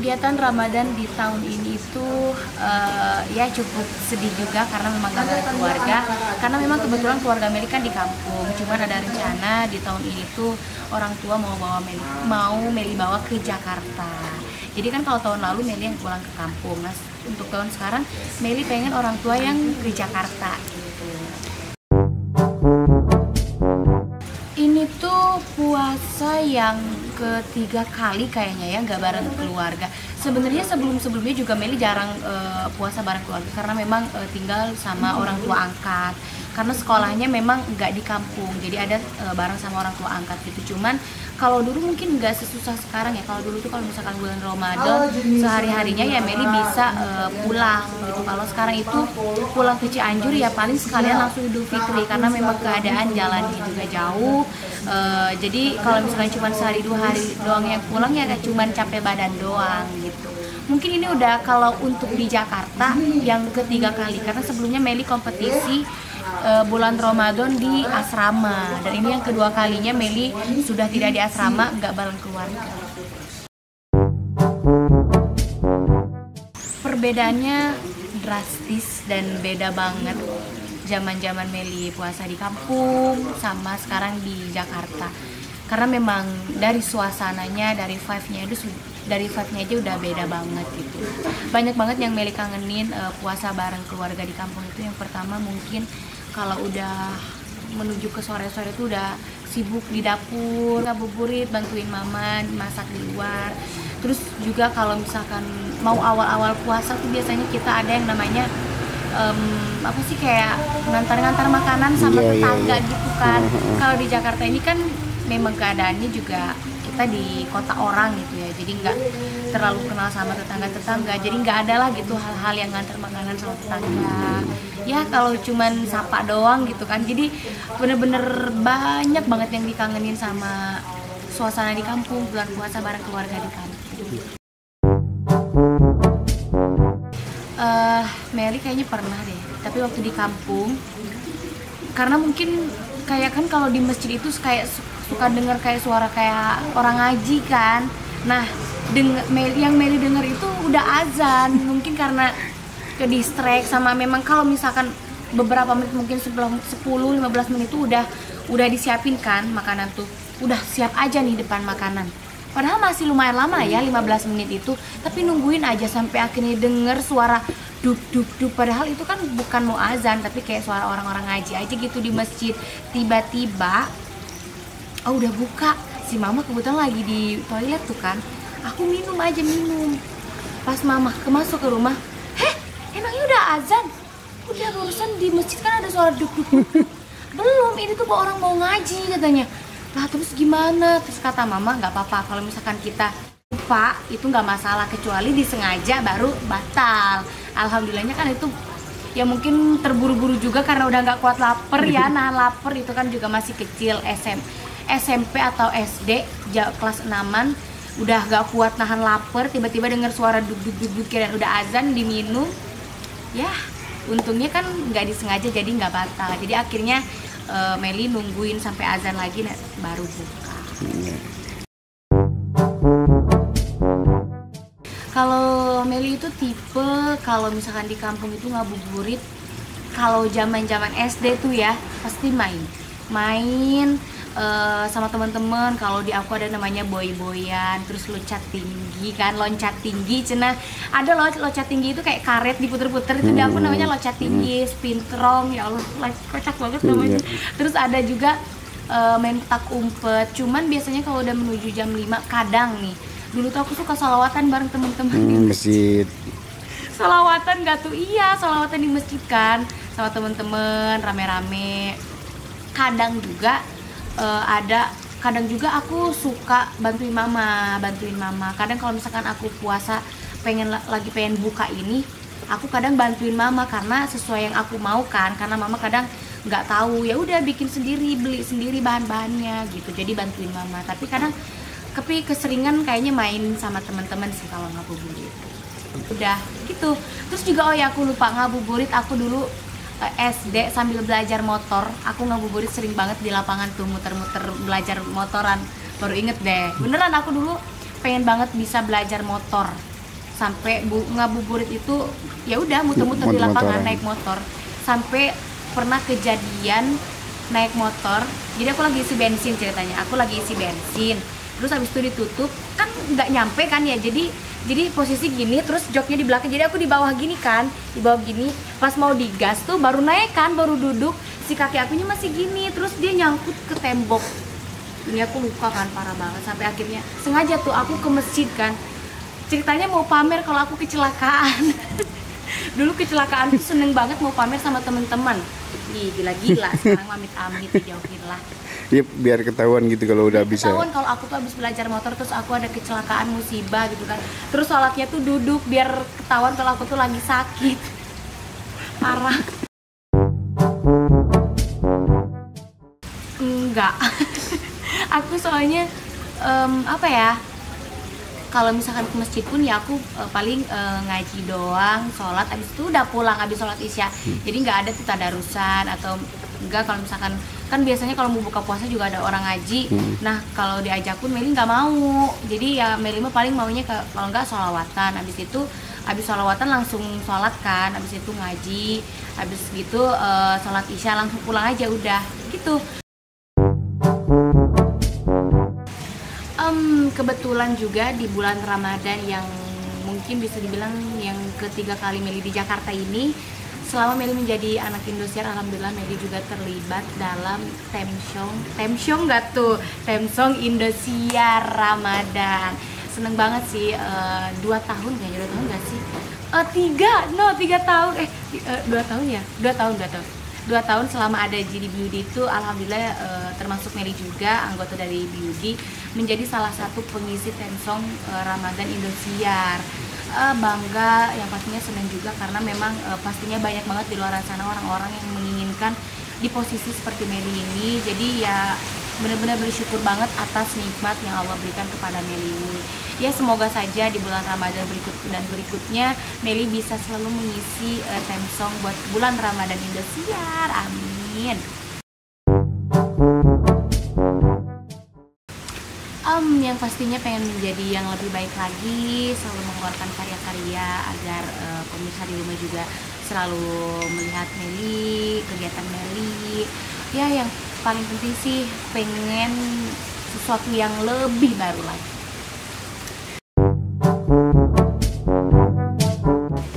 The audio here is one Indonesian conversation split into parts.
Kegiatan Ramadan di tahun ini itu ya cukup sedih juga karena memang gak ada keluarga. Karena memang kebetulan keluarga Meli kan di kampung. Cuman ada rencana di tahun ini tuh orang tua mau Meli bawa ke Jakarta. Jadi kan kalau tahun lalu Meli yang pulang ke kampung. Nah, untuk tahun sekarang Meli pengen orang tua yang ke Jakarta gitu. Ini tuh puasa yang ketiga kali kayaknya ya nggak bareng keluarga. Sebenarnya sebelumnya juga Meli jarang puasa bareng keluarga karena memang tinggal sama orang tua angkat. Karena sekolahnya memang nggak di kampung, jadi ada bareng sama orang tua angkat gitu. Cuman kalau dulu mungkin nggak sesusah sekarang ya. Kalau dulu tuh kalau misalkan bulan Ramadan sehari-harinya ya Meli bisa pulang gitu. Kalau sekarang itu pulang ke Cianjur ya paling sekalian langsung Idul Fitri karena memang keadaan jalannya juga jauh. Jadi kalau misalkan cuma sehari 2 hari doang yang pulang ya cuma capek badan doang gitu. Mungkin ini udah kalau untuk di Jakarta yang ketiga kali karena sebelumnya Meli kompetisi bulan Ramadan di asrama dan ini yang kedua kalinya Meli sudah tidak di asrama, nggak bareng keluarga. Perbedaannya drastis dan beda banget zaman Meli puasa di kampung sama sekarang di Jakarta. Karena memang dari suasananya, dari vibe-nya aja udah beda banget gitu. Banyak banget yang Meli kangenin puasa bareng keluarga di kampung itu. Yang pertama mungkin kalau udah menuju ke sore-sore itu udah sibuk di dapur, ngabuburit, bantuin mama masak di luar. Terus juga kalau misalkan mau awal-awal puasa tuh biasanya kita ada yang namanya apa sih kayak ngantar-ngantar makanan sama tetangga gitu kan. Kalau di Jakarta ini kan memang keadaannya juga kita di kota orang gitu ya, jadi nggak terlalu kenal sama tetangga-tetangga, jadi nggak ada lah gitu hal-hal yang ngantar makanan sama tetangga. Ya kalau cuman sapa doang gitu kan, jadi bener-bener banyak banget yang dikangenin sama suasana di kampung, bulan puasa bareng keluarga di kampung. Meli kayaknya pernah deh, tapi waktu di kampung, karena mungkin kayak kan kalau di masjid itu kayak suka dengar kayak suara kayak orang ngaji kan. Nah, yang Meli denger itu udah azan. Mungkin karena ke distract sama memang kalau misalkan beberapa menit mungkin 10-15 menit itu udah disiapin kan makanan tuh. Udah siap aja nih depan makanan. Padahal masih lumayan lama ya 15 menit itu, tapi nungguin aja sampai akhirnya denger suara duk duk duk, padahal itu kan bukan mau azan tapi kayak suara orang-orang ngaji aja gitu di masjid. Tiba-tiba udah buka, si mama kebetulan lagi di toilet tuh kan. Aku minum. Pas mama masuk ke rumah, emangnya udah azan? Udah barusan di masjid kan ada suara duk duk duk. Belum, ini tuh orang mau ngaji katanya. Lah terus gimana? Terus kata mama nggak apa-apa kalau misalkan kita lupa itu nggak masalah, kecuali disengaja baru batal. Alhamdulillahnya kan itu ya mungkin terburu-buru juga karena udah nggak kuat lapar ya, nahan lapar itu kan juga masih kecil, SMP atau SD kelas 6-an udah gak kuat nahan lapar, tiba-tiba dengar suara duk dan udah azan diminum. Ya untungnya kan nggak disengaja jadi nggak batal, jadi akhirnya Meli nungguin sampai azan lagi baru buka. Kalau Meli itu tipe kalau misalkan di kampung itu ngabuburit, kalau zaman SD tuh ya pasti main sama teman-teman. Kalau di aku ada namanya boy-boyan, terus loncat tinggi cenah. Ada loncat tinggi itu kayak karet diputer-puter, itu di aku namanya loncat tinggi, spintrong, ya Allah kocak banget namanya. Terus ada juga main petak umpet. Cuman biasanya kalau udah menuju jam 5 kadang nih, dulu tuh aku suka sholawatan bareng teman-teman di masjid. Sholawatan gak tuh? Iya, sholawatan di masjid kan sama teman-teman rame-rame. Kadang juga aku suka bantuin mama. Kadang kalau misalkan aku puasa lagi pengen buka ini, aku kadang bantuin mama karena sesuai yang aku mau kan, karena mama kadang nggak tahu, ya udah bikin sendiri, beli sendiri bahan-bahannya gitu, jadi bantuin mama. Tapi kadang keseringan kayaknya main sama teman-teman sih kalau ngabuburit. Udah gitu. Terus juga aku lupa ngabuburit, aku dulu SD sambil belajar motor, aku ngabuburit sering banget di lapangan tuh muter-muter belajar motoran. Baru inget deh, beneran aku dulu pengen banget bisa belajar motor. sampai ngabuburit itu ya udah muter-muter di lapangan naik motor. Sampai pernah kejadian naik motor, jadi aku lagi isi bensin ceritanya, aku lagi isi bensin, terus habis itu ditutup, kan nggak nyampe kan ya, jadi posisi gini, terus joknya di belakang, jadi aku di bawah gini kan, di bawah gini, pas mau digas tuh baru naik kan, baru duduk, si kaki akunya masih gini, terus dia nyangkut ke tembok, ini aku luka kan, parah banget, sampai akhirnya sengaja tuh aku ke masjid kan, ceritanya mau pamer kalau aku kecelakaan. Dulu kecelakaan tuh seneng banget mau pamer sama temen-temen. Ih, gila-gila, sekarang amit-amit dijauhin lah. Iya, biar ketahuan gitu kalau udah bisa. Ketahuan kalau aku tuh habis belajar motor terus aku ada kecelakaan musibah gitu kan. Terus sholatnya tuh duduk biar ketahuan kalau aku tuh lagi sakit. Parah. Enggak. Aku soalnya apa ya? Kalau misalkan ke masjid pun ya aku paling ngaji doang, sholat, abis itu udah pulang abis sholat isya. Jadi nggak ada tuh tadarusan atau enggak. Kalau misalkan kan biasanya kalau mau buka puasa juga ada orang ngaji. Nah kalau diajak pun Meli nggak mau. Jadi ya Meli mah paling maunya kalau nggak sholawatan. Abis sholawatan langsung sholat kan. Abis itu ngaji. Abis gitu sholat isya langsung pulang aja udah gitu. Kebetulan juga di bulan Ramadan yang mungkin bisa dibilang yang ketiga kali Meli di Jakarta ini, selama Meli menjadi anak Indosiar, alhamdulillah Meli juga terlibat dalam Temsong nggak tuh? Temsong Indosiar Ramadan. Seneng banget sih, 2 tahun kayaknya, 2 tahun nggak sih? 3 tahun, 2 tahun ya? 2 tahun selama ada di Beauty itu, alhamdulillah termasuk Meli juga anggota dari Beauty menjadi salah satu pengisi Temsong Ramadan Indosiar. Bangga, yang pastinya senang juga karena memang pastinya banyak banget di luar sana orang-orang yang menginginkan di posisi seperti Meli ini. Jadi ya benar-benar bersyukur banget atas nikmat yang Allah berikan kepada Meli ini. Ya semoga saja di bulan Ramadan berikutnya Meli bisa selalu mengisi Temsong buat bulan Ramadan Indosiar. Amin. Yang pastinya pengen menjadi yang lebih baik lagi, selalu mengeluarkan karya-karya agar pemirsa di rumah juga selalu melihat Meli, kegiatan Meli. Ya yang paling penting sih pengen sesuatu yang lebih baru lagi.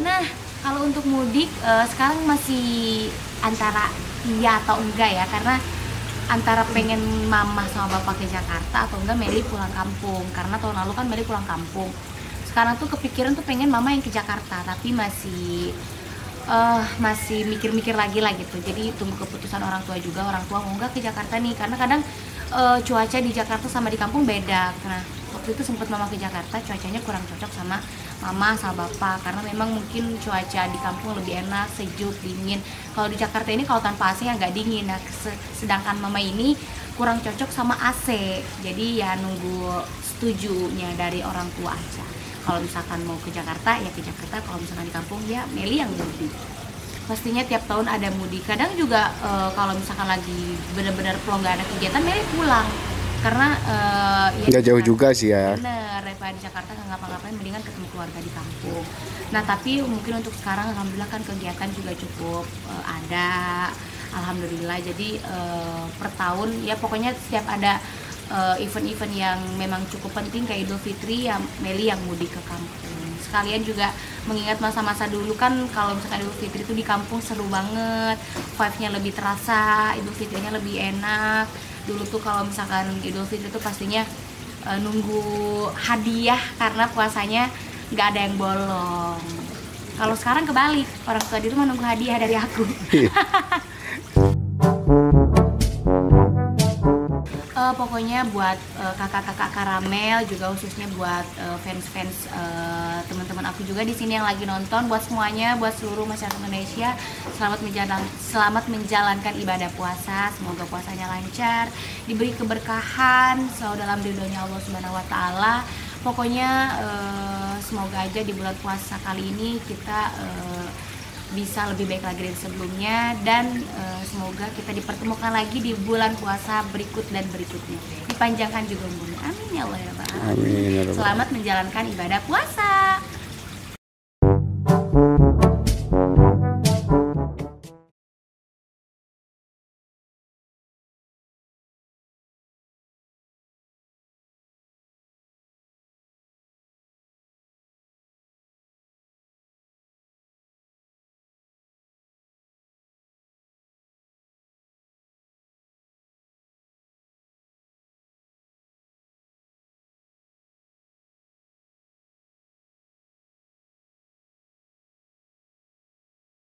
Nah, kalau untuk mudik sekarang masih antara iya atau enggak ya, karena antara pengen mama sama bapak ke Jakarta atau enggak Meli pulang kampung, karena tahun lalu kan Meli pulang kampung. Sekarang tuh kepikiran tuh pengen mama yang ke Jakarta, tapi masih mikir-mikir lagi lah gitu. Jadi tunggu keputusan orang tua juga, orang tua mau enggak ke Jakarta nih, karena kadang cuaca di Jakarta sama di kampung beda. Nah waktu itu sempat mama ke Jakarta, cuacanya kurang cocok sama mama sama bapak, karena memang mungkin cuaca di kampung lebih enak, sejuk, dingin. Kalau di Jakarta ini kalau tanpa AC agak dingin. Nah sedangkan mama ini kurang cocok sama AC, jadi ya nunggu setujunya dari orang tua aja. Kalau misalkan mau ke Jakarta ya ke Jakarta, kalau misalkan di kampung ya Meli yang mudik. Pastinya tiap tahun ada mudik. Kadang juga kalau misalkan lagi benar-benar plong nggak ada kegiatan, Meli pulang. Karena ya nggak jauh juga sih ya. Bener, daripada di Jakarta nggak ngapa-ngapain, mendingan ketemu keluarga di kampung. Nah tapi mungkin untuk sekarang alhamdulillah kan kegiatan juga cukup ada, alhamdulillah. Jadi per tahun ya pokoknya setiap ada event-event yang memang cukup penting kayak Idul Fitri ya Meli yang mudik ke kampung. Sekalian juga mengingat masa-masa dulu kan, kalau misalkan Idul Fitri itu di kampung seru banget, vibe-nya lebih terasa, Idul Fitrinya lebih enak. Dulu tuh kalau misalkan Idul Fitri tuh pastinya nunggu hadiah karena puasanya nggak ada yang bolong. Kalau sekarang kebalik, orang tua di rumah nunggu hadiah dari aku. Pokoknya buat kakak-kakak Karamel, juga khususnya buat fans-fans teman-teman aku juga di sini yang lagi nonton, buat semuanya, buat seluruh masyarakat Indonesia, selamat menjalankan ibadah puasa. Semoga puasanya lancar, diberi keberkahan, selalu dalam ridhonya Allah Subhanahu Wa Taala. Pokoknya semoga aja di bulan puasa kali ini kita bisa lebih baik lagi dari sebelumnya, dan semoga kita dipertemukan lagi di bulan puasa berikut dan berikutnya, dipanjangkan juga umurnya. Amin ya Allah ya Rabbal Alamin. Selamat menjalankan ibadah puasa.